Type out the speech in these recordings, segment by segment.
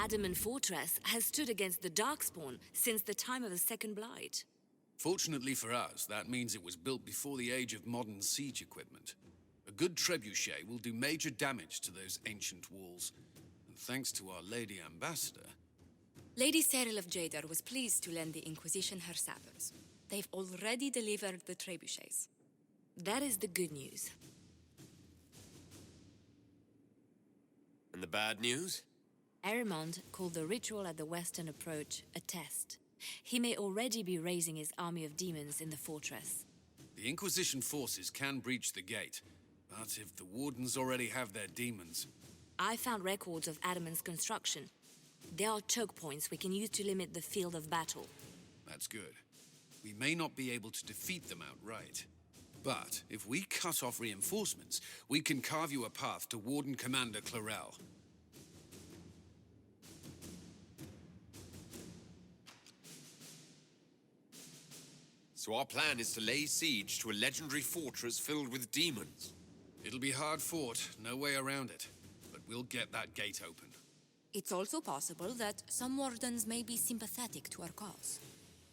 adamant fortress has stood against the Darkspawn since the time of the Second Blight. Fortunately for us, that means it was built before the age of modern siege equipment. A good trebuchet will do major damage to those ancient walls. And thanks to our Lady Ambassador... Lady Cyril of Jadar was pleased to lend the Inquisition her sabers. They've already delivered the trebuchets. That is the good news. And the bad news? Erimond called the ritual at the western approach a test. He may already be raising his army of demons in the fortress. The Inquisition forces can breach the gate, but if the Wardens already have their demons... I found records of Adamant's construction. There are choke points we can use to limit the field of battle. That's good. We may not be able to defeat them outright. But if we cut off reinforcements, we can carve you a path to Warden Commander Clarel. So our plan is to lay siege to a legendary fortress filled with demons. It'll be hard fought, no way around it. But we'll get that gate open. It's also possible that some wardens may be sympathetic to our cause.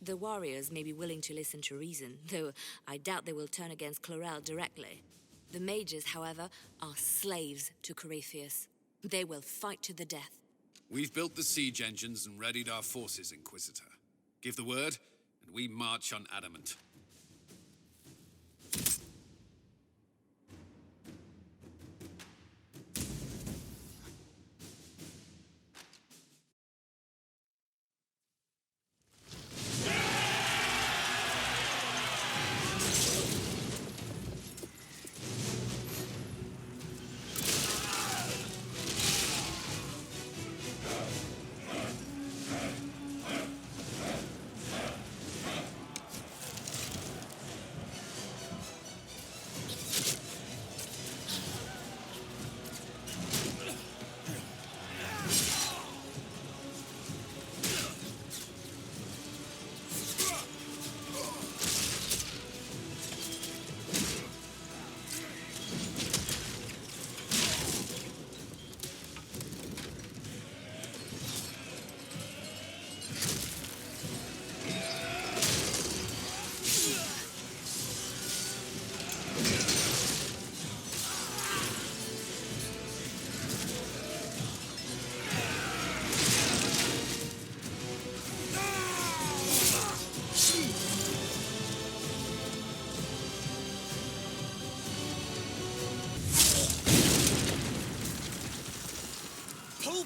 The warriors may be willing to listen to reason, though I doubt they will turn against Clarel directly. The mages, however, are slaves to Corypheus. They will fight to the death. We've built the siege engines and readied our forces, Inquisitor. Give the word, and we march on Adamant.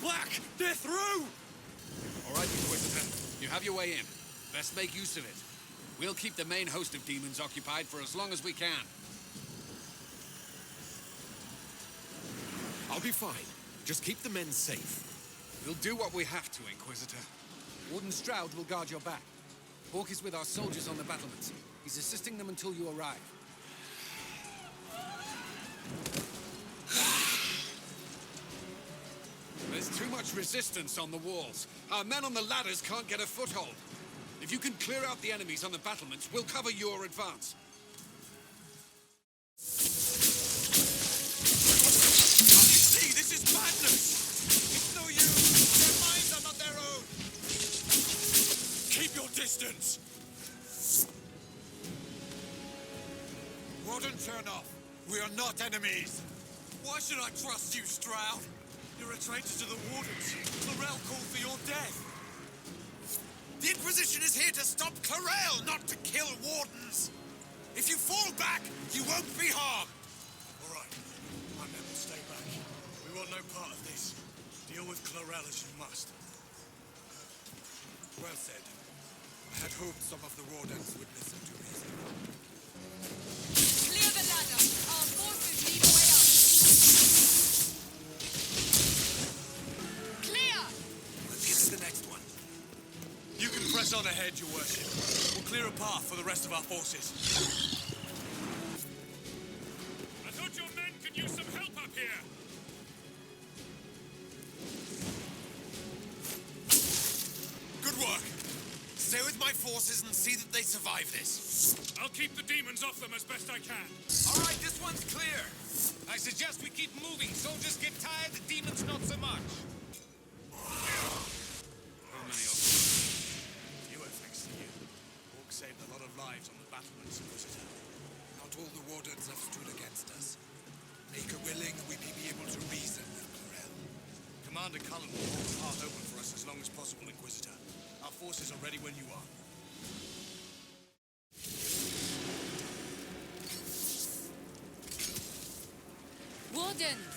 Back! They're through! All right, Inquisitor. You have your way in. Best make use of it. We'll keep the main host of demons occupied for as long as we can. I'll be fine. Just keep the men safe. We'll do what we have to, Inquisitor. Warden Stroud will guard your back. Hawk is with our soldiers on the battlements. He's assisting them until you arrive. There's too much resistance on the walls. Our men on the ladders can't get a foothold. If you can clear out the enemies on the battlements, we'll cover your advance. Can't you see? This is madness! It's no use! Their minds are not their own! Keep your distance! Warden Chernoff, we are not enemies! Why should I trust you, Stroud? You're a traitor to the Wardens. Clarel called for your death. The Inquisition is here to stop Clarel, not to kill Wardens. If you fall back, you won't be harmed. All right. My men will stay back. We want no part of this. Deal with Clarel as you must. Well said. I had hoped some of the Wardens would listen to reason. Clear the ladder! Our forces need a way up! Let's get to the next one. You can press on ahead, Your Worship. We'll clear a path for the rest of our forces. I thought your men could use some help up here. Good work. Stay with my forces and see that they survive this. I'll keep the demons off them as best I can. All right, this one's clear. I suggest we keep moving. Soldiers get tired, the demons not so much. wardens have stood against us. Make her willing, we may be able to reason with Clarel. Commander Cullen will hold the path open for us as long as possible, Inquisitor. Our forces are ready when you are. Wardens!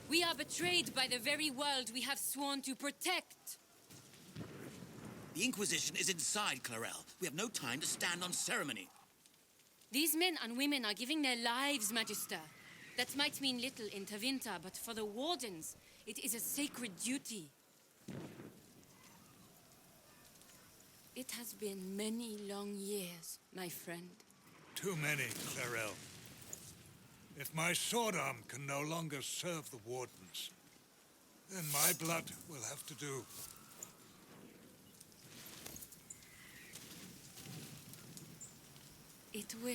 We are betrayed by the very world we have sworn to protect. The Inquisition is inside, Clarel. We have no time to stand on ceremony. These men and women are giving their lives, Magister. That might mean little in Tevinter, but for the Wardens, it is a sacred duty. It has been many long years, my friend. Too many, Clarel. If my sword arm can no longer serve the Wardens, then my blood will have to do. It will.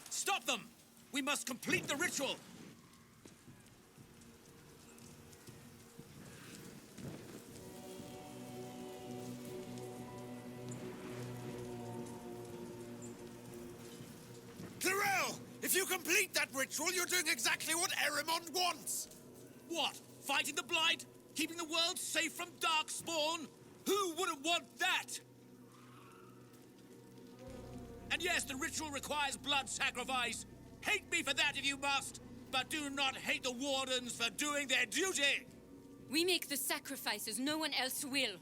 Stop them! We must complete the ritual! Clarel! If you complete that ritual, you're doing exactly what Erimond wants! What? Fighting the Blight? Keeping the world safe from Darkspawn? Who wouldn't want that? And yes, the ritual requires blood sacrifice. Hate me for that if you must, but do not hate the Wardens for doing their duty! We make the sacrifices no one else will.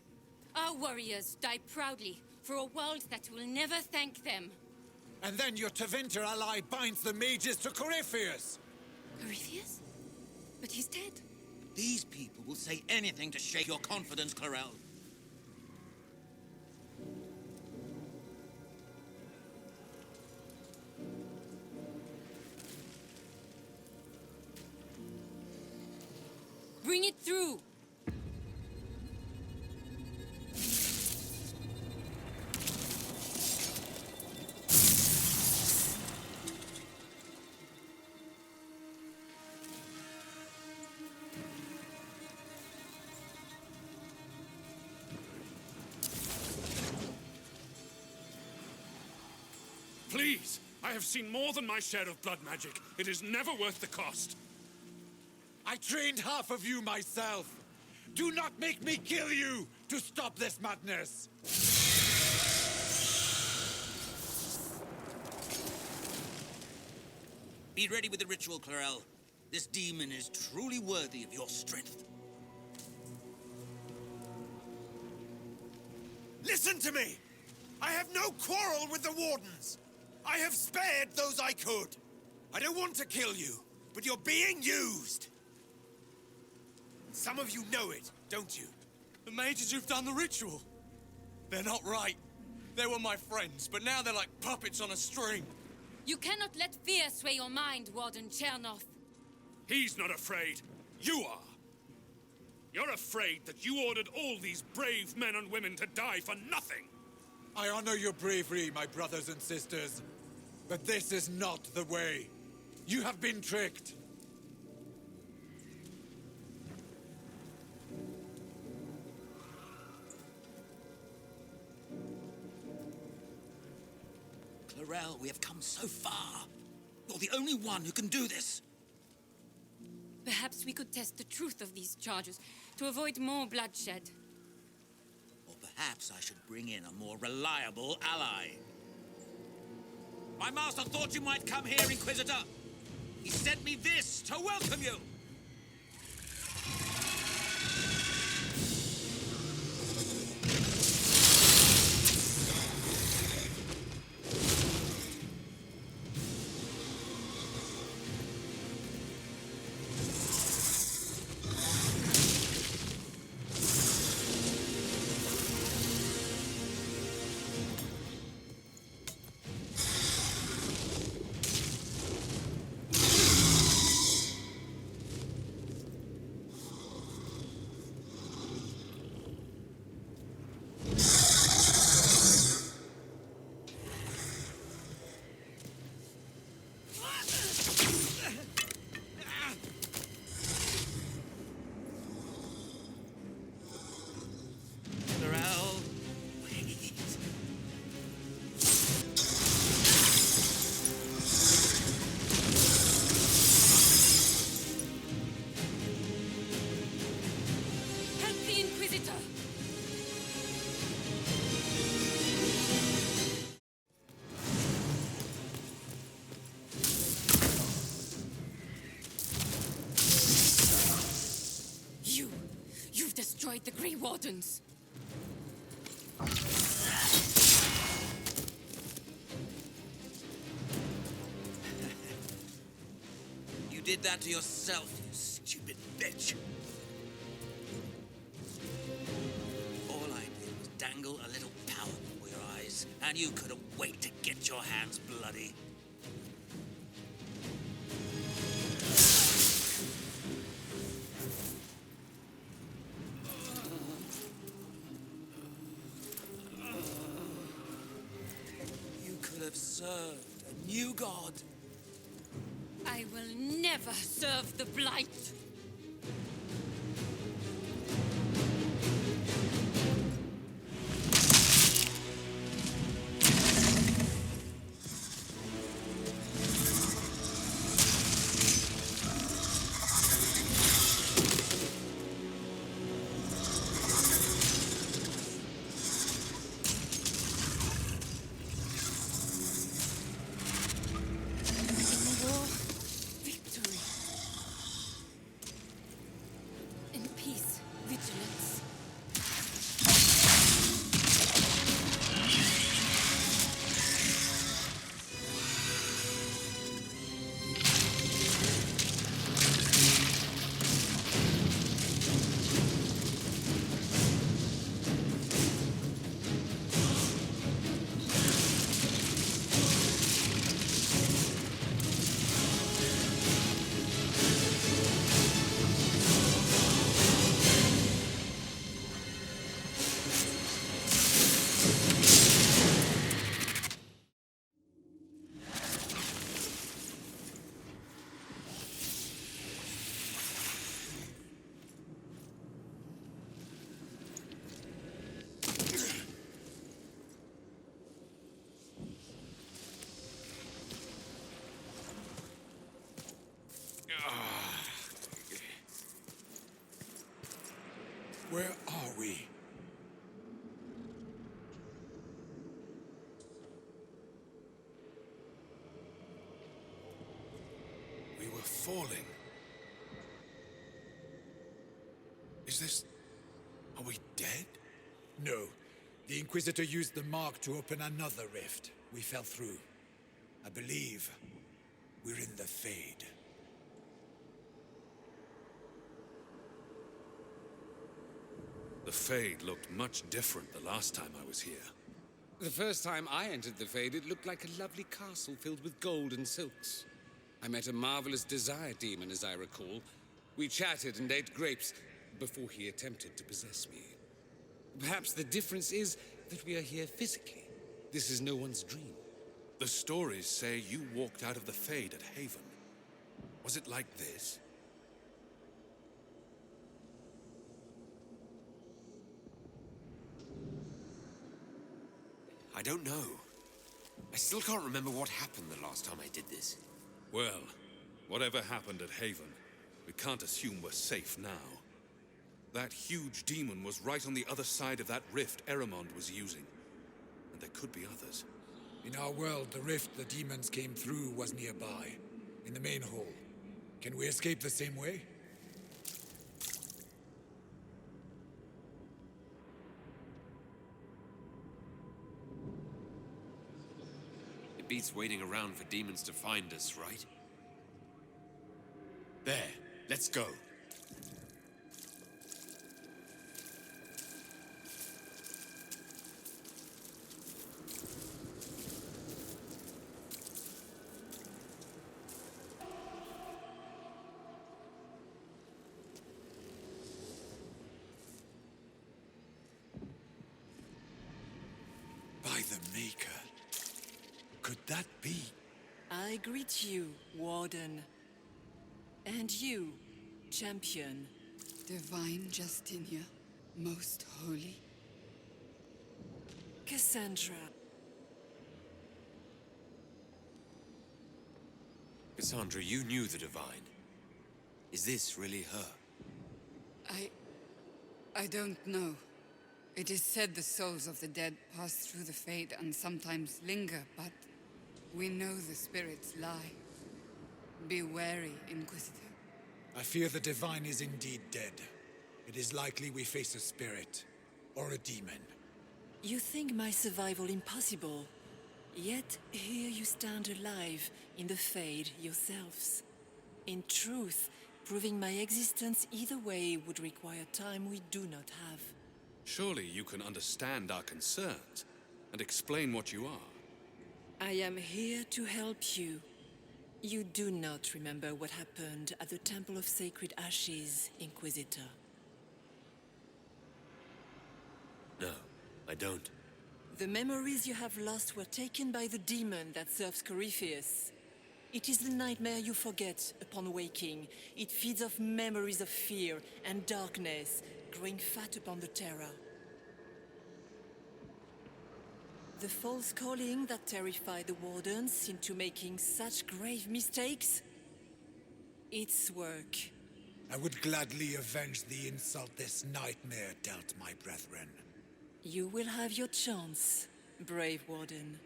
Our warriors die proudly for a world that will never thank them. And then your Tevinter ally binds the mages to Corypheus! Corypheus? But he's dead. These people will say anything to shake your confidence, Clarel. Bring it through! Please! I have seen more than my share of blood magic. It is never worth the cost. I trained half of you myself! Do not make me kill you to stop this madness! Be ready with the ritual, Clarel. This demon is truly worthy of your strength. Listen to me! I have no quarrel with the Wardens! I have spared those I could! I don't want to kill you, but you're being used! Some of you know it, don't you? The mages who've done the ritual. They're not right. They were my friends, but now they're like puppets on a string. You cannot let fear sway your mind, Warden Chernoff. He's not afraid. You are. You're afraid that you ordered all these brave men and women to die for nothing. I honor your bravery, my brothers and sisters. But this is not the way. You have been tricked. Clarel, we have come so far. You're the only one who can do this. Perhaps we could test the truth of these charges to avoid more bloodshed. Or perhaps I should bring in a more reliable ally. My master thought you might come here, Inquisitor. He sent me this to welcome you. fight the Grey Wardens. You did that to yourself, you stupid bitch. All I did was dangle a little power before your eyes, and you couldn't wait to get your hands bloody. You could have served a new god. I will never serve the Blight. Where are we? We were falling. Is this... Are we dead? No. The Inquisitor used the mark to open another rift. We fell through. I believe we're in the Fade. The Fade looked much different the last time I was here. The first time I entered the Fade, it looked like a lovely castle filled with gold and silks. I met a marvelous desire demon, as I recall. We chatted and ate grapes before he attempted to possess me. Perhaps the difference is that we are here physically. This is no one's dream. The stories say you walked out of the Fade at Haven. Was it like this? I don't know. I still can't remember what happened the last time I did this. Well, whatever happened at Haven, we can't assume we're safe now. That huge demon was right on the other side of that rift Eramond was using. And there could be others. In our world, the rift the demons came through was nearby, in the main hall. Can we escape the same way? It beats waiting around for demons to find us, right? There, let's go. By the Maker. Could that be? I greet you, Warden. And you, Champion. Divine Justinia, most holy. Cassandra. Cassandra, you knew the Divine. Is this really her? I don't know. It is said the souls of the dead pass through the Fade and sometimes linger, but we know the spirits lie. Be wary, Inquisitor. I fear the Divine is indeed dead. It is likely we face a spirit, or a demon. You think my survival impossible, yet here you stand alive in the Fade yourselves. In truth, proving my existence either way would require time we do not have. Surely you can understand our concerns and explain what you are. I am here to help you. You do not remember what happened at the Temple of Sacred Ashes, Inquisitor. No, I don't. The memories you have lost were taken by the demon that serves Corypheus. It is the nightmare you forget upon waking. It feeds off memories of fear and darkness, growing fat upon the terror. The false calling that terrified the Wardens into making such grave mistakes? Its work. I would gladly avenge the insult this nightmare dealt my brethren. You will have your chance, brave Warden.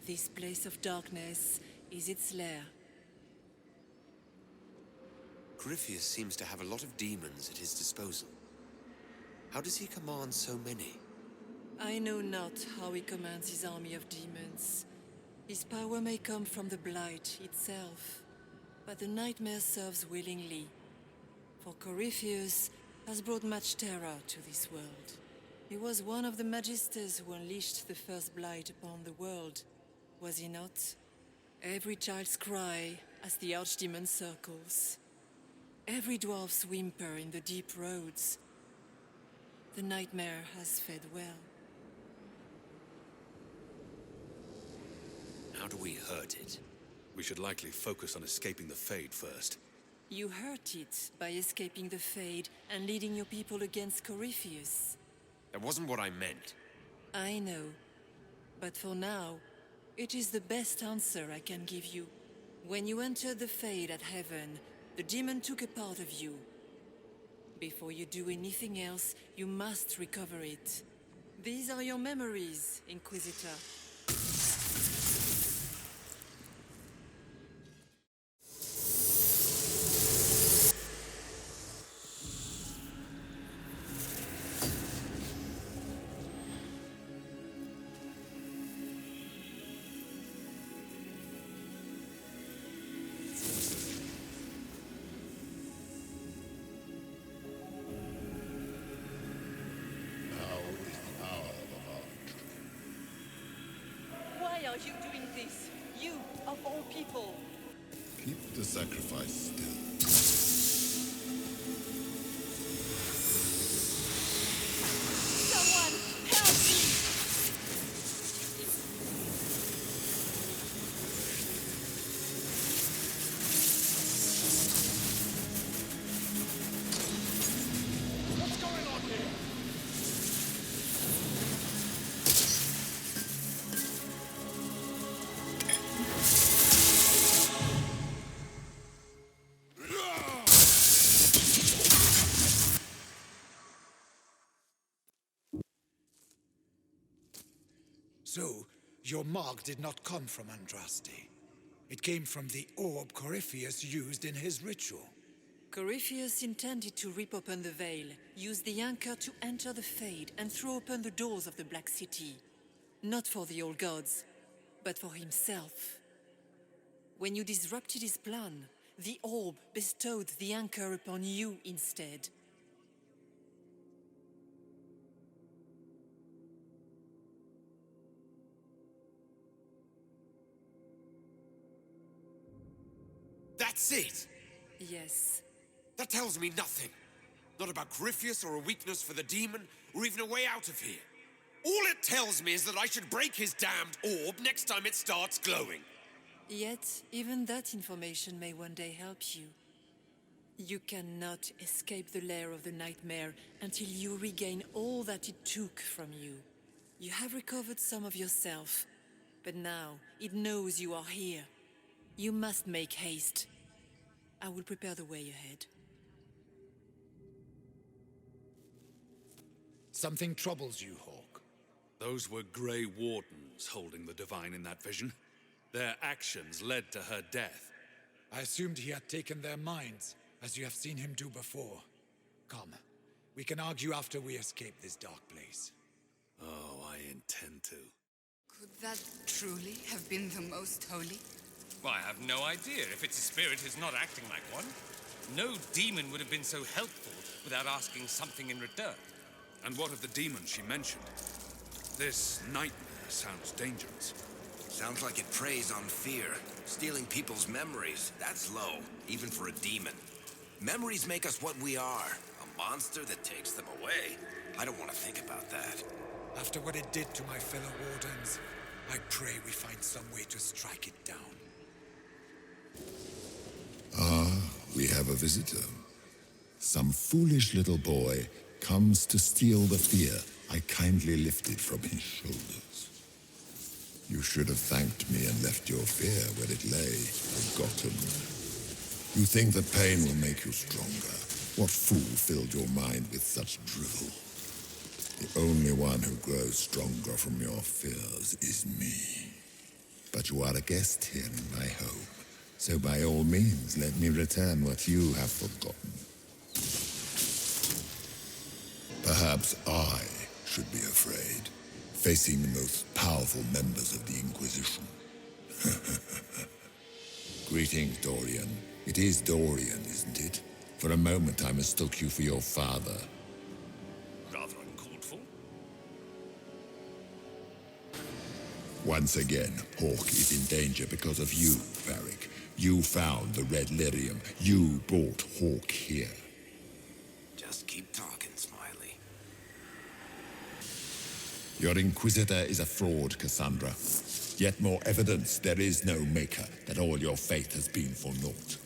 This place of darkness is its lair. Corypheus seems to have a lot of demons at his disposal. How does he command so many? I know not how he commands his army of demons. His power may come from the Blight itself, but the nightmare serves willingly. For Corypheus has brought much terror to this world. He was one of the Magisters who unleashed the first Blight upon the world, was he not? Every child's cry as the Archdemon circles. Every dwarf's whimper in the deep roads. The nightmare has fed well. How do we hurt it? We should likely focus on escaping the Fade first. You hurt it by escaping the Fade and leading your people against Corypheus. That wasn't what I meant. I know. But for now, it is the best answer I can give you. When you entered the Fade at Heaven, the demon took a part of you. Before you do anything else, you must recover it. These are your memories, Inquisitor. Why are you doing this? You, of all people. Keep the sacrifice still. Someone, help me! What's going on here? So, your mark did not come from Andraste. It came from the orb Corypheus used in his ritual. Corypheus intended to rip open the veil, use the anchor to enter the Fade, and throw open the doors of the Black City. Not for the old gods, but for himself. When you disrupted his plan, the orb bestowed the anchor upon you instead. That's it! Yes. That tells me nothing. Not about Corypheus or a weakness for the demon, or even a way out of here. All it tells me is that I should break his damned orb next time it starts glowing. Yet, even that information may one day help you. You cannot escape the lair of the nightmare until you regain all that it took from you. You have recovered some of yourself, but now it knows you are here. You must make haste. I will prepare the way ahead. Something troubles you, Hawk. Those were Grey Wardens holding the Divine in that vision. Their actions led to her death. I assumed he had taken their minds, as you have seen him do before. Come, We can argue after we escape this dark place. Oh, I intend to. Could that truly have been the most holy? Well, I have no idea. If its spirit is not acting like one, no demon would have been so helpful without asking something in return. And what of the demon she mentioned? This nightmare sounds dangerous. Sounds like it preys on fear. Stealing people's memories, that's low, even for a demon. Memories make us what we are. A monster that takes them away. I don't want to think about that. After what it did to my fellow wardens, I pray we find some way to strike it down. Ah, we have a visitor. Some foolish little boy comes to steal the fear I kindly lifted from his shoulders. You should have thanked me and left your fear where it lay, forgotten. You think the pain will make you stronger. What fool filled your mind with such drivel? The only one who grows stronger from your fears is me. But you are a guest here in my home, so by all means let me return what you have forgotten. Perhaps I should be afraid, facing the most powerful members of the Inquisition. Greetings, Dorian. It is Dorian, isn't it? For a moment I mistook you for your father. Rather uncalled for. Once again, Hawk is in danger because of you, Varric. You found the red lyrium. You brought Hawk here. Just keep talking, Smiley. Your Inquisitor is a fraud, Cassandra. Yet more evidence there is no maker, that all your faith has been for naught.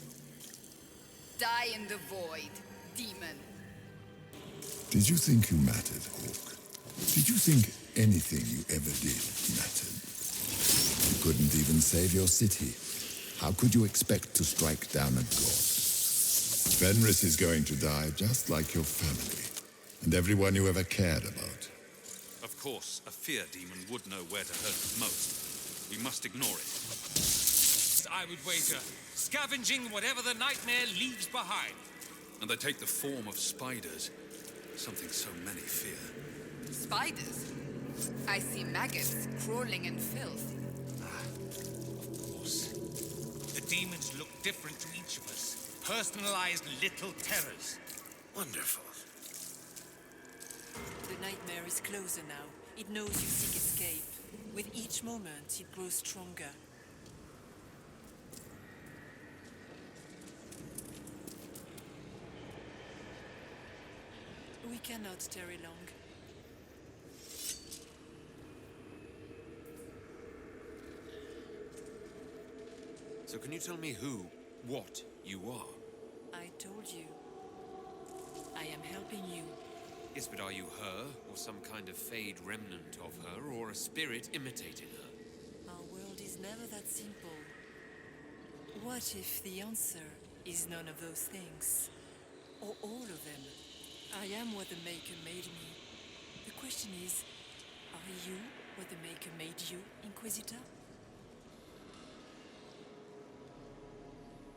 Die in the void, demon. Did you think you mattered, Hawk? Did you think anything you ever did mattered? You couldn't even save your city. How could you expect to strike down a god? Fenris is going to die just like your family, and everyone you ever cared about. Of course, a fear demon would know where to hurt us most. We must ignore it. I would wager scavenging whatever the nightmare leaves behind. And they take the form of spiders. Something so many fear. Spiders? I see maggots crawling in filth. Of course. The demons look different to each of us. Personalized little terrors. Wonderful. The nightmare is closer now. It knows you seek escape. With each moment, it grows stronger. We cannot tarry long. So can you tell me what you are? I told you. I am helping you. Yes, but are you her, or some kind of fade remnant of her, or a spirit imitating her? Our world is never that simple. What if the answer is none of those things? Or all of them? I am what the Maker made me. The question is, are you what the Maker made you, Inquisitor?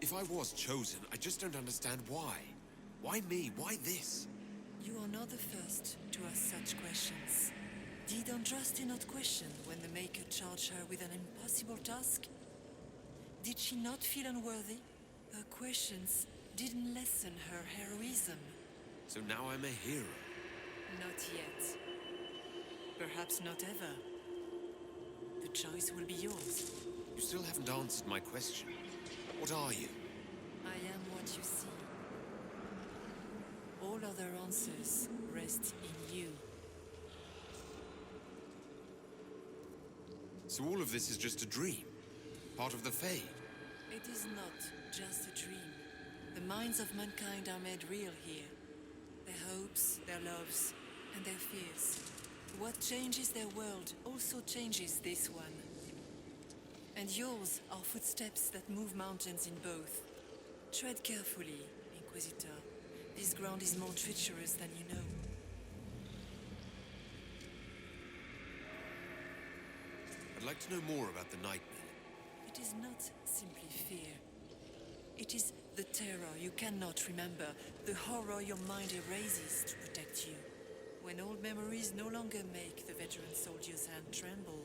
If I was chosen, I just don't understand why. Why me? Why this? You are not the first to ask such questions. Did Andraste not question when the Maker charged her with an impossible task? Did she not feel unworthy? Her questions didn't lessen her heroism. So now I'm a hero. Not yet. Perhaps not ever. The choice will be yours. You still haven't answered my question. What are you? I am what you see. All other answers rest in you. So all of this is just a dream? Part of the Fade? It is not just a dream. The minds of mankind are made real here. Their hopes, their loves, and their fears. What changes their world also changes this one. And yours are footsteps that move mountains in both. Tread carefully, Inquisitor. This ground is more treacherous than you know. I'd like to know more about the nightmare. It is not simply fear. It is the terror you cannot remember, the horror your mind erases to protect you. When old memories no longer make the veteran soldier's hand tremble,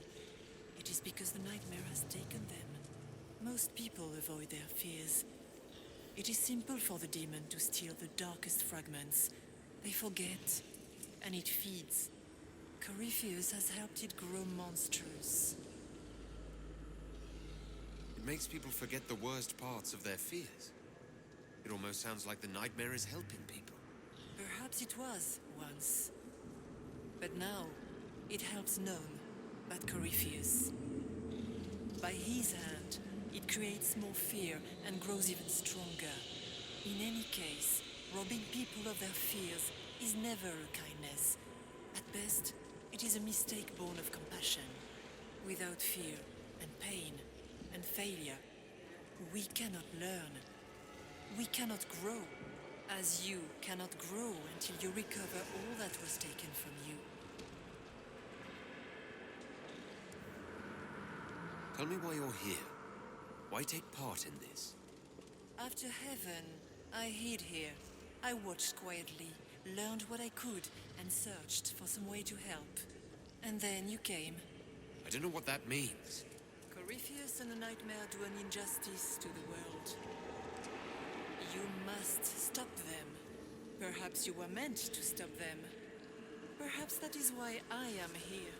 it is because the nightmare has taken them. Most people avoid their fears. It is simple for the demon to steal the darkest fragments. They forget, and it feeds. Corypheus has helped it grow monstrous. It makes people forget the worst parts of their fears. It almost sounds like the nightmare is helping people. Perhaps it was, once. But now, it helps none but Corypheus. By his hand, it creates more fear and grows even stronger. In any case, robbing people of their fears is never a kindness. At best, it is a mistake born of compassion. Without fear and pain and failure, we cannot learn. We cannot grow, as you cannot grow until you recover all that was taken from you. Tell me why you're here. Why take part in this? After heaven, I hid here. I watched quietly, learned what I could, and searched for some way to help. And then you came. I don't know what that means. Corypheus and the nightmare do an injustice to the world. You must stop them. Perhaps you were meant to stop them. Perhaps that is why I am here.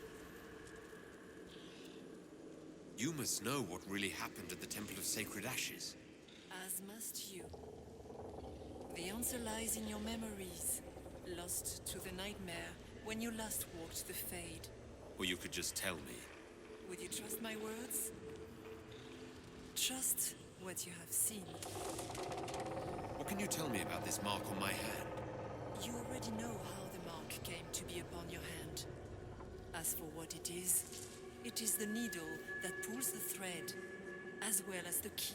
You must know what really happened at the Temple of Sacred Ashes. As must you. The answer lies in your memories, lost to the nightmare when you last walked the Fade. Or you could just tell me. Would you trust my words? Trust what you have seen. What can you tell me about this mark on my hand? You already know how the mark came to be upon your hand. As for what it is the needle that pulls the thread, as well as the key.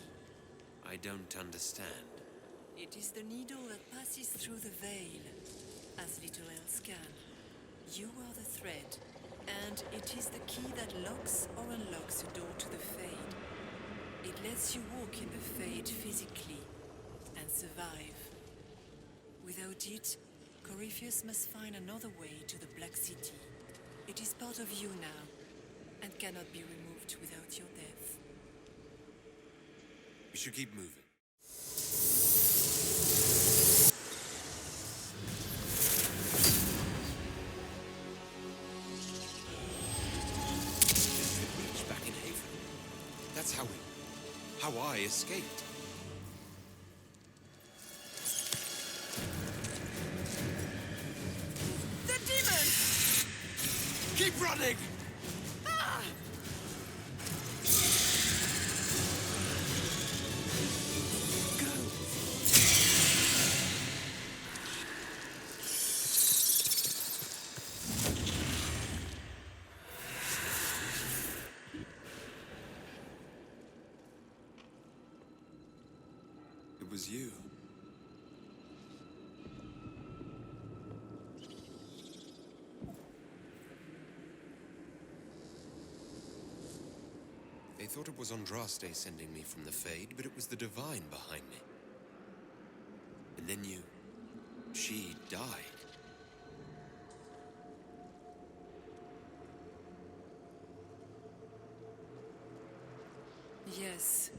I don't understand. It is the needle that passes through the veil, as little else can. You are the thread, and it is the key that locks or unlocks the door to the Fade. It lets you walk in the Fade physically, and survive. Without it, Corypheus must find another way to the Black City. It is part of you now, and cannot be removed without your death. We should keep moving. Reach back in Haven. That's how I escaped. The demon! Keep running! Ah! It was you. They thought it was Andraste sending me from the Fade, but it was the Divine behind me. And then she died. Yes.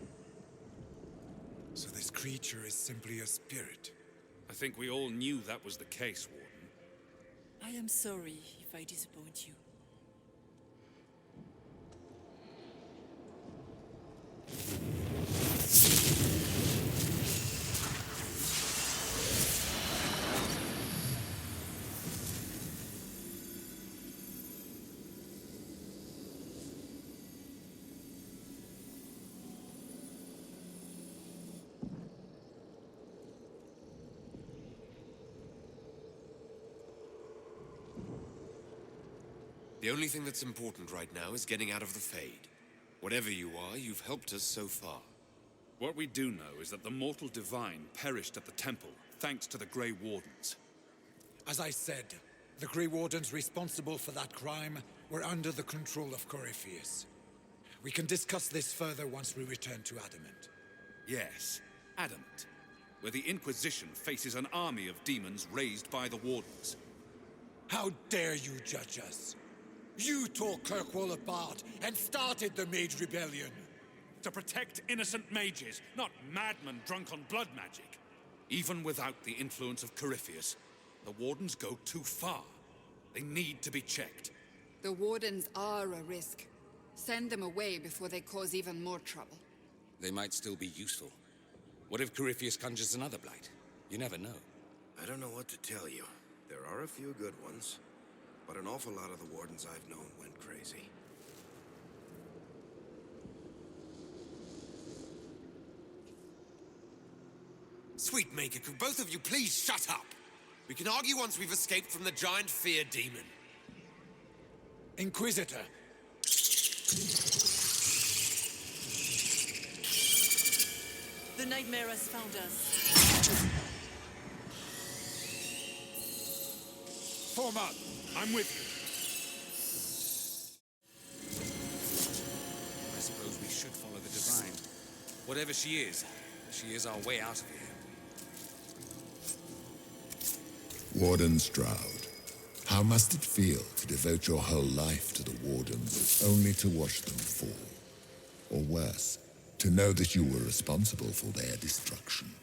So this creature is simply a spirit? I think we all knew that was the case, Warden. I am sorry if I disappoint you. The only thing that's important right now is getting out of the Fade. Whatever you are, you've helped us so far. What we do know is that the mortal divine perished at the temple, thanks to the Grey Wardens. As I said, the Grey Wardens responsible for that crime were under the control of Corypheus. We can discuss this further once we return to Adamant. Yes, Adamant, where the Inquisition faces an army of demons raised by the Wardens. How dare you judge us? You tore Kirkwall apart and started the Mage Rebellion. To protect innocent mages, not madmen drunk on blood magic. Even without the influence of Corypheus, the Wardens go too far. They need to be checked. The Wardens are a risk. Send them away before they cause even more trouble. They might still be useful. What if Corypheus conjures another blight? You never know. I don't know what to tell you. There are a few good ones, but an awful lot of the Wardens I've known went crazy. Sweet Maker, could both of you please shut up? We can argue once we've escaped from the giant fear demon. Inquisitor. The nightmare has found us. Form up. I'm with you. I suppose we should follow the Divine. Whatever she is our way out of here. Warden Stroud, how must it feel to devote your whole life to the Wardens, only to watch them fall? Or worse, to know that you were responsible for their destruction.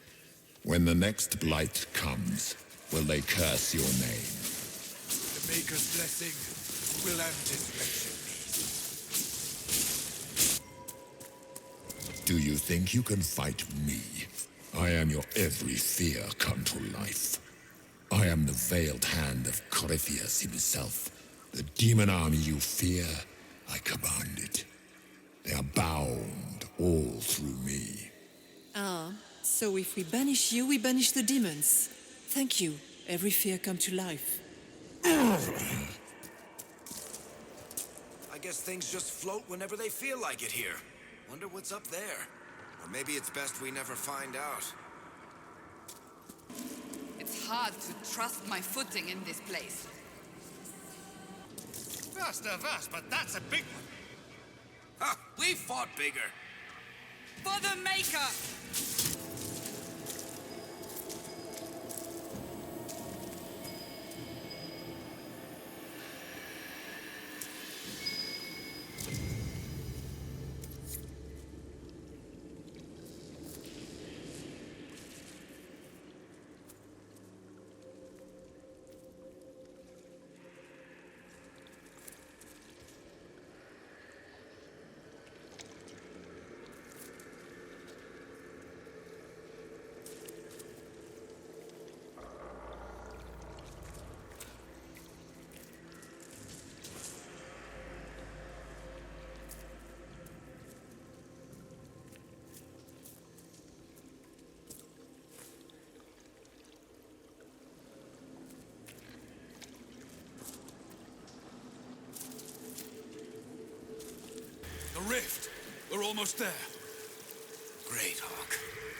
When the next blight comes, will they curse your name? The Maker's blessing will end his wretched. Do you think you can fight me? I am your every fear come to life. I am the veiled hand of Corypheus himself. The demon army you fear, I command it. They are bound all through me. Ah, so if we banish you, we banish the demons. Thank you. Every fear come to life. I guess things just float whenever they feel like it here. Wonder what's up there. Or maybe it's best we never find out. It's hard to trust my footing in this place. First of us, but that's a big one. Ha! We fought bigger. For the Maker! The rift. We're almost there. Great, Hawk.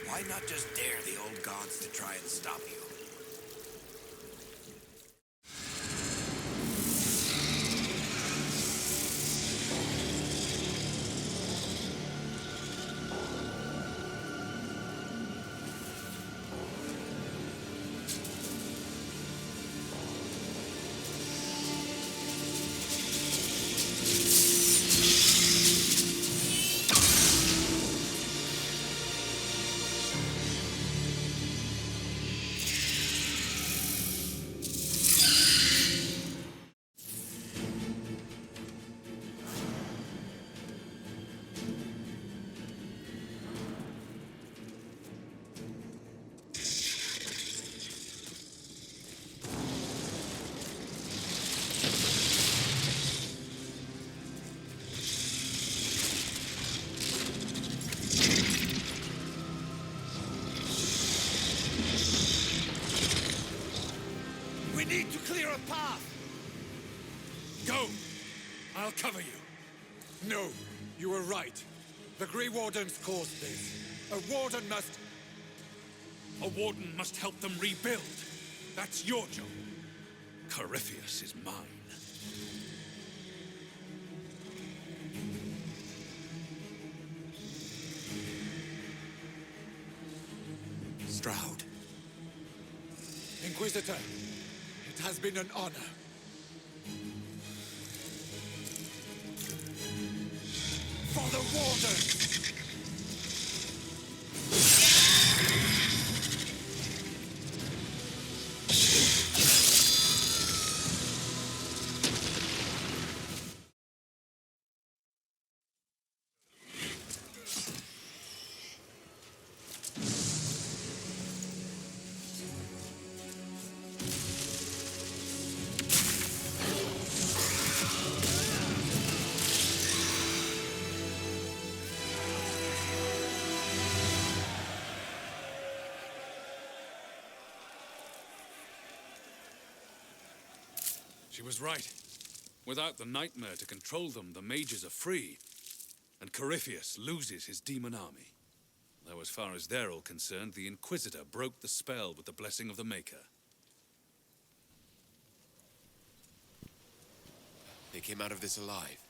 Why not just dare the old gods to try and stop you? We need to clear a path! Go! I'll cover you. No, you were right. The Grey Wardens caused this. A Warden must... A Warden must help them rebuild. That's your job. Corypheus is mine. Stroud. Inquisitor, it has been an honor. For the Wardens! She was right. Without the nightmare to control them, the mages are free, and Corypheus loses his demon army. Though as far as they're all concerned, the Inquisitor broke the spell with the blessing of the Maker. They came out of this alive.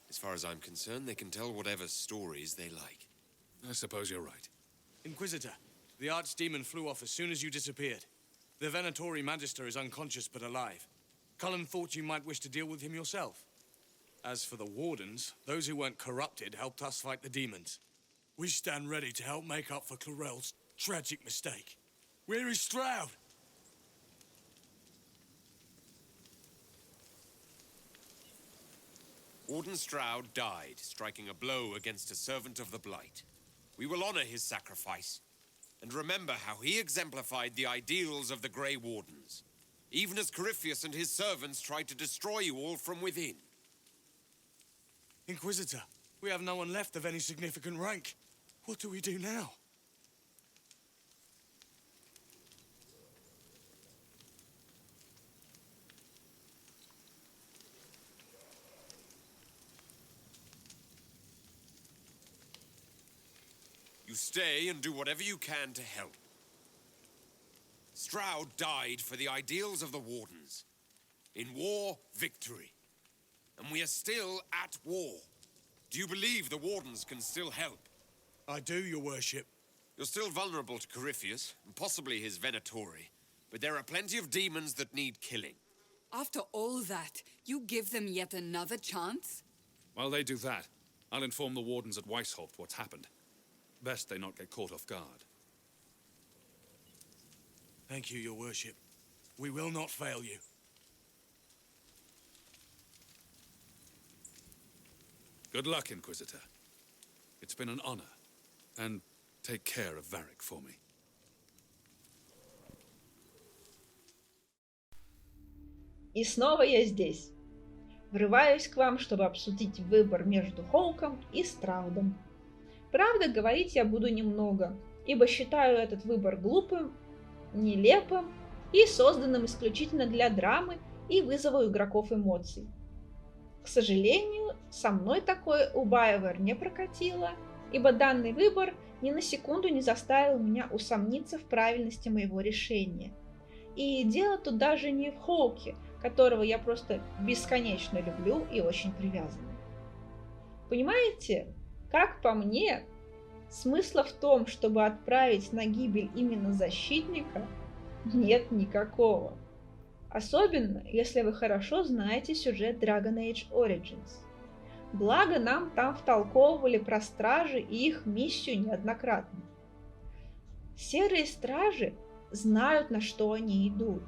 As far as I'm concerned, they can tell whatever stories they like. I suppose you're right. Inquisitor, the archdemon flew off as soon as you disappeared. The Venatori Magister is unconscious but alive. Cullen thought you might wish to deal with him yourself. As for the Wardens, those who weren't corrupted helped us fight the demons. We stand ready to help make up for Clarel's tragic mistake. Where is Stroud? Warden Stroud died, striking a blow against a servant of the Blight. We will honor his sacrifice, and remember how he exemplified the ideals of the Grey Wardens, even as Corypheus and his servants tried to destroy you all from within. Inquisitor, we have no one left of any significant rank. What do we do now? You stay and do whatever you can to help. Stroud died for the ideals of the Wardens. In war, victory. And we are still at war. Do you believe the Wardens can still help? I do, your worship. You're still vulnerable to Corypheus, and possibly his Venatori. But there are plenty of demons that need killing. After all that, you give them yet another chance? While they do that, I'll inform the Wardens at Weishaupt what's happened. Best they not get caught off guard. Thank you, your worship. We will not fail you. Good luck, Inquisitor. It's been an honor. And take care of Varric for me. И снова я здесь. Врываюсь к вам, чтобы обсудить выбор между Хоуком и Страудом. Правда, говорить я буду немного, ибо считаю этот выбор глупым, нелепым и созданным исключительно для драмы и вызова у игроков эмоций. К сожалению, со мной такое у BioWare не прокатило, ибо данный выбор ни на секунду не заставил меня усомниться в правильности моего решения. И дело тут даже не в Хоуке, которого я просто бесконечно люблю и очень привязана. Понимаете, как по мне, смысла в том, чтобы отправить на гибель именно защитника, нет никакого. Особенно, если вы хорошо знаете сюжет Dragon Age Origins. Благо, нам там втолковывали про стражи и их миссию неоднократно. Серые стражи знают, на что они идут,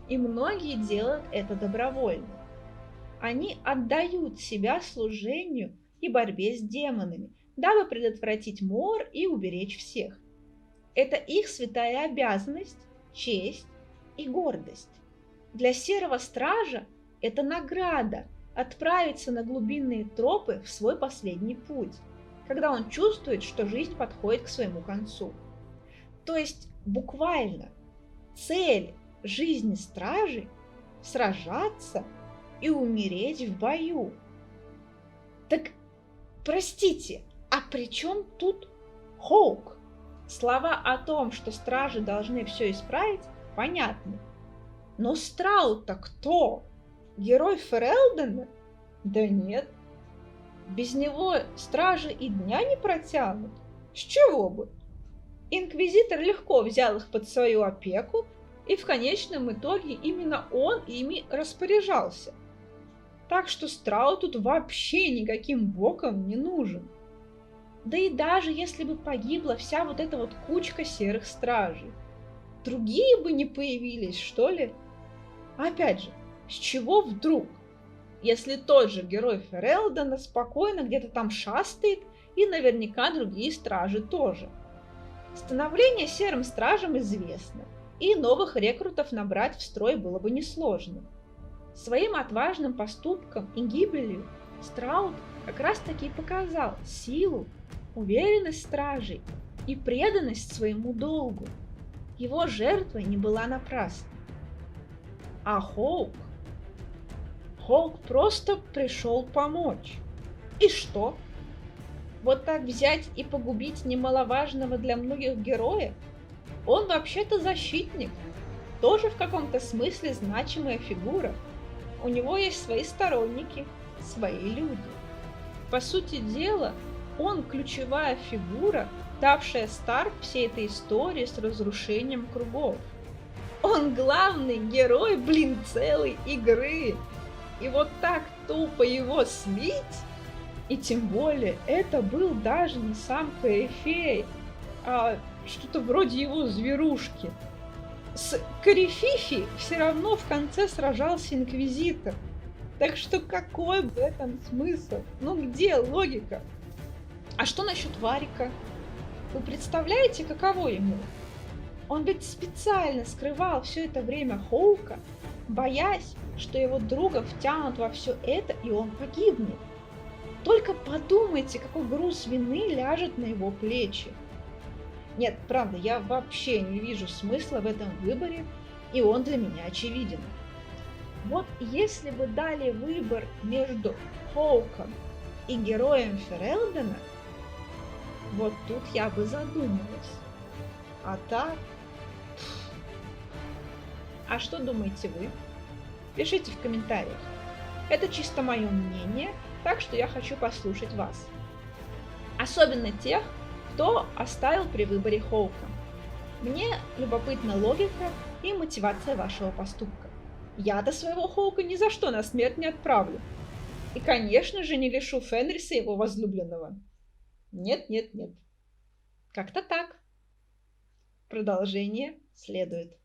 и многие делают это добровольно. Они отдают себя служению и борьбе с демонами, дабы предотвратить мор и уберечь всех. Это их святая обязанность, честь и гордость. Для серого стража это награда отправиться на глубинные тропы в свой последний путь, когда он чувствует, что жизнь подходит к своему концу. То есть буквально цель жизни стражи – сражаться и умереть в бою. Так, простите, а при чем тут Хоук? Слова о том, что стражи должны все исправить, понятны. Но Страуд-то кто? Герой Ферелдена? Да нет. Без него стражи и дня не протянут. С чего бы? Инквизитор легко взял их под свою опеку, и в конечном итоге именно он ими распоряжался. Так что Страу тут вообще никаким боком не нужен. Да и даже если бы погибла вся вот эта вот кучка серых стражей, другие бы не появились, что ли? Опять же, с чего вдруг? Если тот же герой Ферелдона спокойно где-то там шастает, и наверняка другие стражи тоже. Становление серым стражем известно, и новых рекрутов набрать в строй было бы несложно. Своим отважным поступком и гибелью Страут как раз таки показал силу, уверенность стражей и преданность своему долгу. Его жертва не была напрасной. А Хоук просто пришел помочь. И что? Вот так взять и погубить немаловажного для многих героя? Он вообще-то защитник, тоже в каком-то смысле значимая фигура. У него есть свои сторонники, свои люди. По сути дела, он ключевая фигура, давшая старт всей этой истории с разрушением кругов. Он главный герой, целой игры. И вот так тупо его слить? И тем более, это был даже не сам Корифей, а что-то вроде его зверушки. С Корифифи все равно в конце сражался Инквизитор. Так что какой в этом смысл? Ну где логика? А что насчет Варика? Вы представляете, каково ему? Он ведь специально скрывал все это время Хоука, боясь, что его друга втянут во все это, и он погибнет. Только подумайте, какой груз вины ляжет на его плечи. Нет, правда, я вообще не вижу смысла в этом выборе, и он для меня очевиден. Вот если бы дали выбор между Хоуком и героем Ферелдона, вот тут я бы задумалась. А так... А что думаете вы? Пишите в комментариях. Это чисто мое мнение, так что я хочу послушать вас. Особенно тех, кто оставил при выборе Хоука. Мне любопытна логика и мотивация вашего поступка. Я-то своего Хоука ни за что на смерть не отправлю. И, конечно же, не лишу Фенриса его возлюбленного. Нет. Как-то так. Продолжение следует.